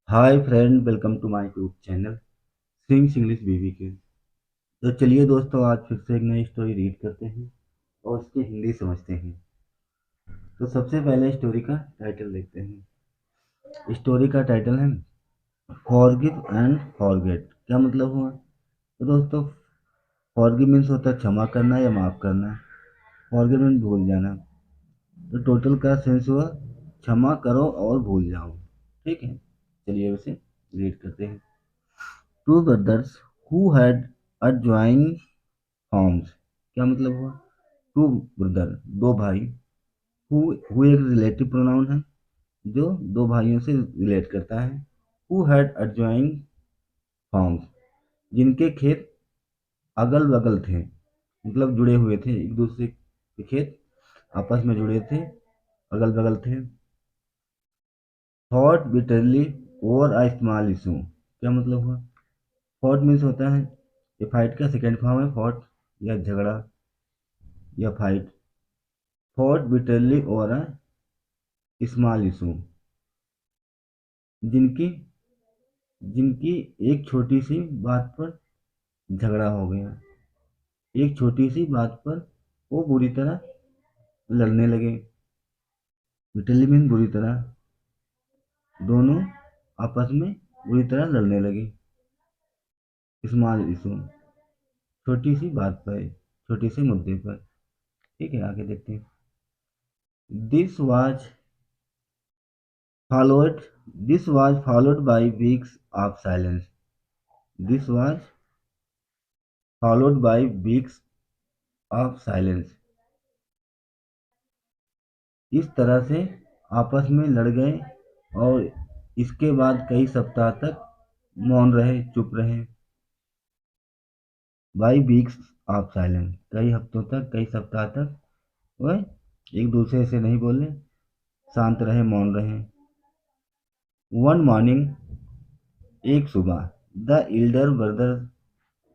Hi friend, welcome to my YouTube channel sings English बीबी के। तो चलिए दोस्तों, आज फिर से एक नई स्टोरी रीड करते हैं और उसकी हिंदी समझते हैं। तो सबसे पहले स्टोरी का टाइटल देखते हैं। स्टोरी का टाइटल है फॉरगिव एंड फॉरगेट। क्या मतलब हुआ? तो दोस्तों, फॉरगिव मीन्स होता है क्षमा करना या माफ़ करना। फॉरगेट मीन्स भूल जाना। तो टोटल का सेंस हुआ क्षमा करो और भूल जाओ। ठीक है, चलिए उसे रीड करते हैं। Two brothers who had a joint forms. क्या मतलब हुआ? टू ब्रदर, दो भाई। हु एक रिलेटिव प्रोनाउन है जो दो भाइयों से रिलेट करता है। Who had a joint forms, जिनके खेत अगल बगल थे, मतलब जुड़े हुए थे, एक दूसरे के खेत आपस में जुड़े थे, अगल बगल थे। Thought bitterly over a small issue. क्या मतलब हुआ? फॉट मीन्स होता है, ये फाइट का सेकेंड फॉर्म है, फॉट या झगड़ा या fight. Fought bitterly over a small issue, जिनकी जिनकी एक छोटी सी बात पर झगड़ा हो गया। एक छोटी सी बात पर वो बुरी तरह लड़ने लगे। बिटरली मीन बुरी तरह, दोनों आपस में बुरी तरह लड़ने लगे। स्मॉल इशू, छोटी सी बात पर, छोटे से मुद्दे पर। ठीक है, आगे देखते हैं। This was followed this was followed by weeks of silence. This was followed by weeks of silence. इस तरह से आपस में लड़ गए और इसके बाद कई सप्ताह तक मौन रहे, चुप रहे। बाई वीक्स ऑफ साइलेंस, कई हफ्तों तक, कई सप्ताह तक वह एक दूसरे से नहीं बोले, शांत रहे, मौन रहे। वन मॉर्निंग, एक सुबह, the elder brother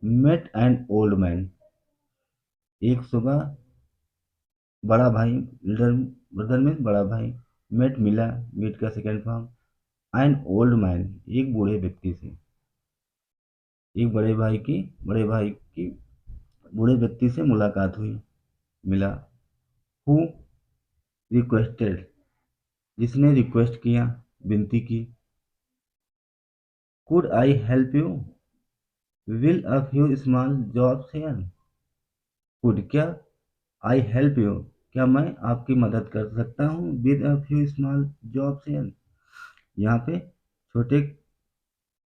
met an old man. एक सुबह बड़ा भाई, एल्डर ब्रदर में बड़ा भाई, मेट मिला, मीट का second form, N old man, एक बूढ़े व्यक्ति से। एक बड़े भाई की बूढ़े व्यक्ति से मुलाकात हुई, मिला। हु रिक्वेस्टेड, जिसने रिक्वेस्ट किया, विनती की। Could I help you with a few small jobs here. Could, क्या? आई हेल्प यू, क्या मैं आपकी मदद कर सकता हूँ, with a few small jobs here, यहाँ पे छोटे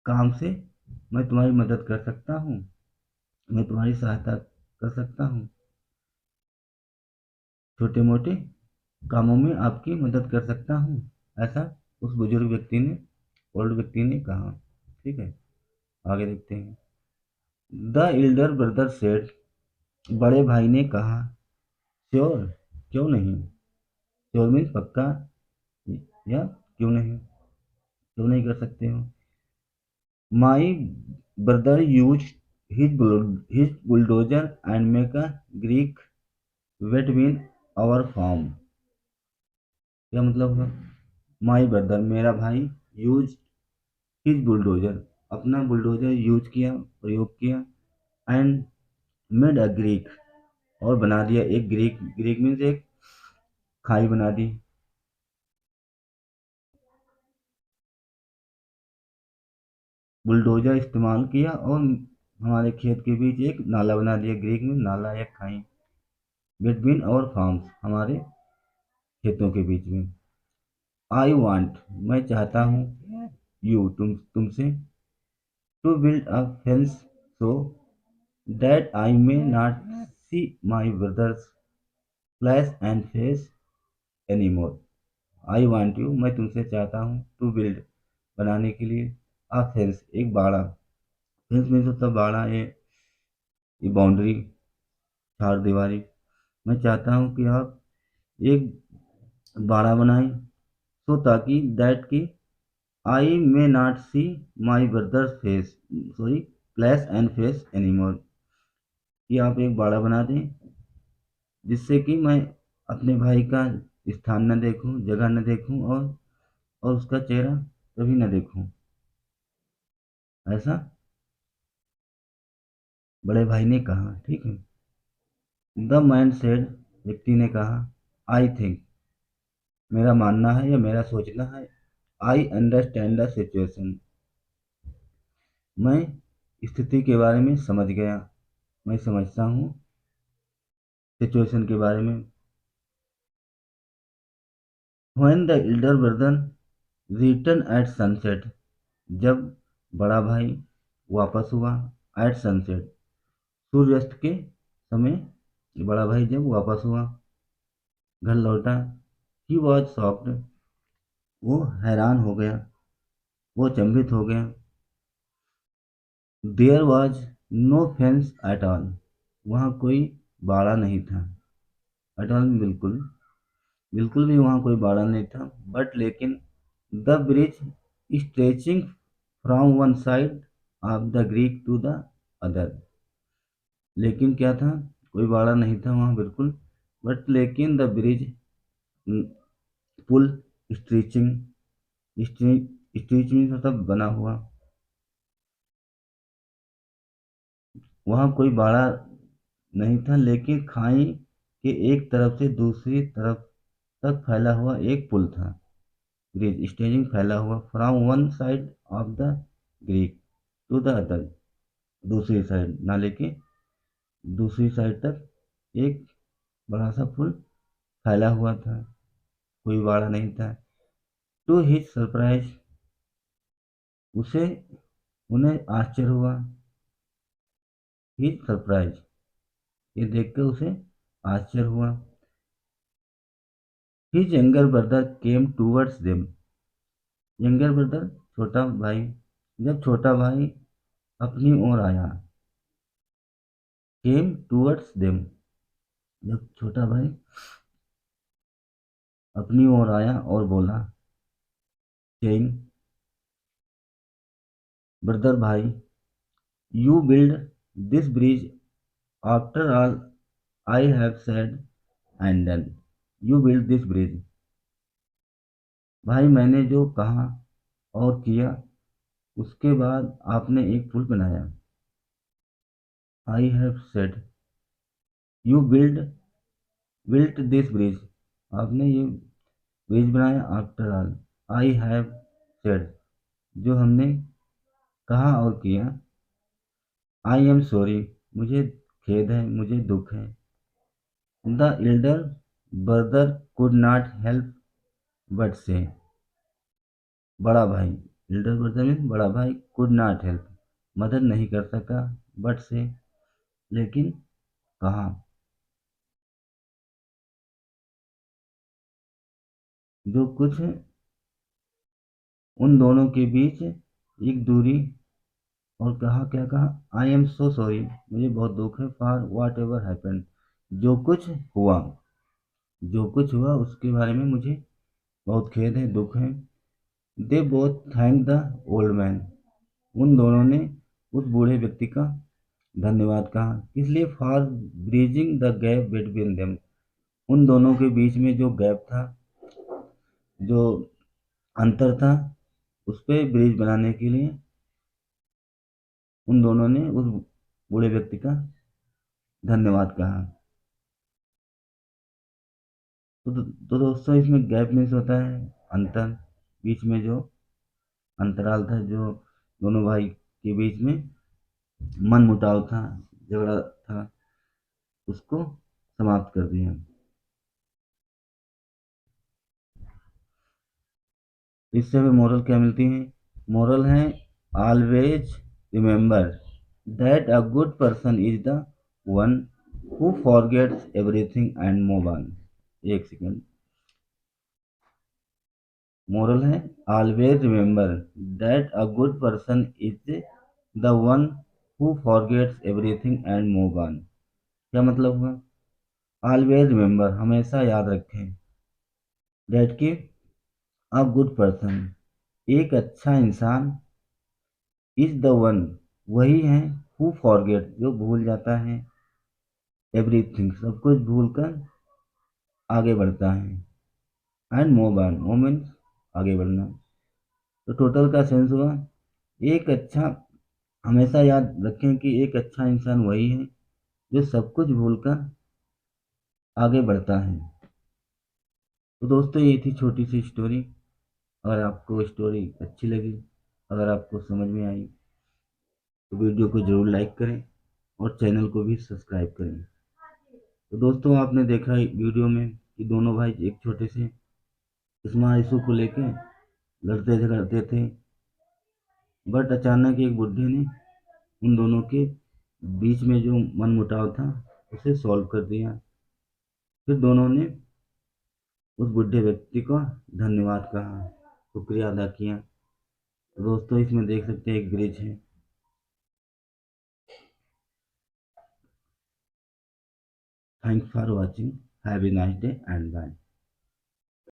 काम से मैं तुम्हारी मदद कर सकता हूँ, मैं तुम्हारी सहायता कर सकता हूँ, छोटे मोटे कामों में आपकी मदद कर सकता हूँ, ऐसा उस बुजुर्ग व्यक्ति ने, ओल्ड व्यक्ति ने कहा। ठीक है, आगे देखते हैं। द एल्डर ब्रदर सेड, बड़े भाई ने कहा। श्योर, क्यों नहीं। श्योर मीन्स पक्का, या क्यों नहीं, क्यों नहीं कर सकते हो। My brother use his bulldozer and make a Greek wetwin our farm। क्या मतलब हुआ? माई ब्रदर, मेरा भाई, यूज हिज बुलडोजर, अपना बुलडोजर यूज किया, प्रयोग किया, एंड मेड अ ग्रीक, और बना दिया एक ग्रीक। ग्रीक मीन्स एक खाई बना दी। बुलडोजर इस्तेमाल किया और हमारे खेत के बीच एक नाला बना दिया। ग्रीक में नाला या खाई। बिटवीन और फार्म्स, हमारे खेतों के बीच में। आई वांट, मैं चाहता हूँ, यू, तुमसे, to build a fence so that I may not see my brother's flash and face any more. I want you, मैं तुमसे चाहता हूँ, टू बिल्ड, बनाने के लिए, अ फेंस, एक बाड़ा। फेंस मीन्स होता है बाड़ा, ये बाउंड्री, चार दीवारी। मैं चाहता हूँ कि आप एक बाड़ा बनाएं, सो ताकि दैट की I may not see my brother's face, sorry, flesh and face any more, कि आप एक बाड़ा बना दें जिससे कि मैं अपने भाई का स्थान न देखूं, जगह न देखूं, और उसका चेहरा कभी न देखूं। ऐसा बड़े भाई ने कहा, ठीक है। द मैन सेड, व्यक्ति ने कहा, आई थिंक, मेरा मानना है या मेरा सोचना है, आई अंडरस्टैंड द सिचुएशन, मैं स्थिति के बारे में समझ गया, मैं समझता हूँ सिचुएशन के बारे में। When the elder brother return at sunset, जब बड़ा भाई वापस हुआ, एट सनसेट, सूर्यास्त के समय बड़ा भाई जब वापस हुआ, घर लौटा, ही वॉज शॉक्ड, वो हैरान हो गया, वो अचंभित हो गया। There was no fence at all, वहाँ कोई बाड़ा नहीं था, एट ऑल बिल्कुल, बिल्कुल भी वहाँ कोई बाड़ा नहीं था। बट लेकिन the bridge stretching from one side of the creek to the other, लेकिन क्या था, कोई बाड़ा नहीं था वहाँ बिल्कुल, बट लेकिन द ब्रिज, पुल, स्ट्रीचिंग, स्ट्रीचिंग मतलब बना हुआ, वहाँ कोई बाड़ा नहीं था, लेकिन खाई के एक तरफ से दूसरी तरफ तक फैला हुआ एक पुल था। ब्रिज स्टेजिंग फैला हुआ, from one side of the creek to the other, दूसरी साइड नाले के दूसरी साइड तक एक बड़ा सा पुल फैला हुआ था, कोई बाड़ा नहीं था। टू हिज सरप्राइज, उसे उन्हें आश्चर्य हुआ, हिज सरप्राइज, ये देखकर उसे आश्चर्य हुआ। हिज यंगर ब्रदर केम टूवर्ड्स देम, यंगर ब्रदर छोटा भाई, जब छोटा भाई अपनी ओर आया, केम टूवर्ड्स देम, जब छोटा भाई अपनी ओर आया और बोला, सेइंग, ब्रदर भाई, you build this bridge after all I have said and done, you build this bridge, भाई मैंने जो कहा और किया उसके बाद आपने एक पुल बनाया। I have said, you built this bridge, आपने ये ब्रिज बनाया, after all I have said, जो हमने कहा और किया, आई एम सॉरी, मुझे खेद है, मुझे दुख है। The elder brother could not help but से, बड़ा भाई, एल्डर ब्रदर में बड़ा भाई, कुड नॉट हेल्प, मदद नहीं कर सका, बट से, लेकिन कहा, जो कुछ उन दोनों के बीच एक दूरी, और कहा, क्या कहा, आई एम सो सॉरी, मुझे बहुत दुख है, फॉर वाट एवर हैपेंड, जो कुछ हुआ, जो कुछ हुआ उसके बारे में मुझे बहुत खेद है, दुख है। They both thank the old man, उन दोनों ने उस बूढ़े व्यक्ति का धन्यवाद कहा, इसलिए, for bridging the gap between them, उन दोनों के बीच में जो गैप था, जो अंतर था, उस पे ब्रिज बनाने के लिए उन दोनों ने उस बूढ़े व्यक्ति का धन्यवाद कहा। तो दोस्तों इसमें गैप मीन्स होता है अंतर, बीच में जो अंतराल था, जो दोनों भाई के बीच में मन मुटाव था, झगड़ा था, उसको समाप्त कर दिया। इससे हमें मोरल क्या मिलती है? मोरल है, always remember that a good person is the one who forgets everything and move on. एक सेकंड। मोरल है, always remember that a good person is the one who forgets everything and move on. क्या मतलब हुआ? Always remember, हमेशा याद रखें, that कि a good person, एक अच्छा इंसान, इज द वन, वही है, हु फॉरगेट, जो भूल जाता है, एवरीथिंग, सब कुछ भूलकर आगे बढ़ता है, and move on, move means आगे बढ़ना। तो टोटल का सेंस हुआ, एक अच्छा हमेशा याद रखें कि एक अच्छा इंसान वही है जो सब कुछ भूलकर आगे बढ़ता है। तो दोस्तों ये थी छोटी सी स्टोरी। अगर आपको स्टोरी अच्छी लगी, अगर आपको समझ में आई, तो वीडियो को जरूर लाइक करें और चैनल को भी सब्सक्राइब करें। तो दोस्तों आपने देखा वीडियो में कि दोनों भाई एक छोटे से स्मॉल इशू को लेके लड़ते झगड़ते थे, बट अचानक एक बुढ़े ने उन दोनों के बीच में जो मनमुटाव था उसे सॉल्व कर दिया। फिर दोनों ने उस बुढ़े व्यक्ति को धन्यवाद कहा, शुक्रिया अदा किया। तो दोस्तों इसमें देख सकते हैं एक ब्रिज है। Thanks for watching, have a nice day and bye.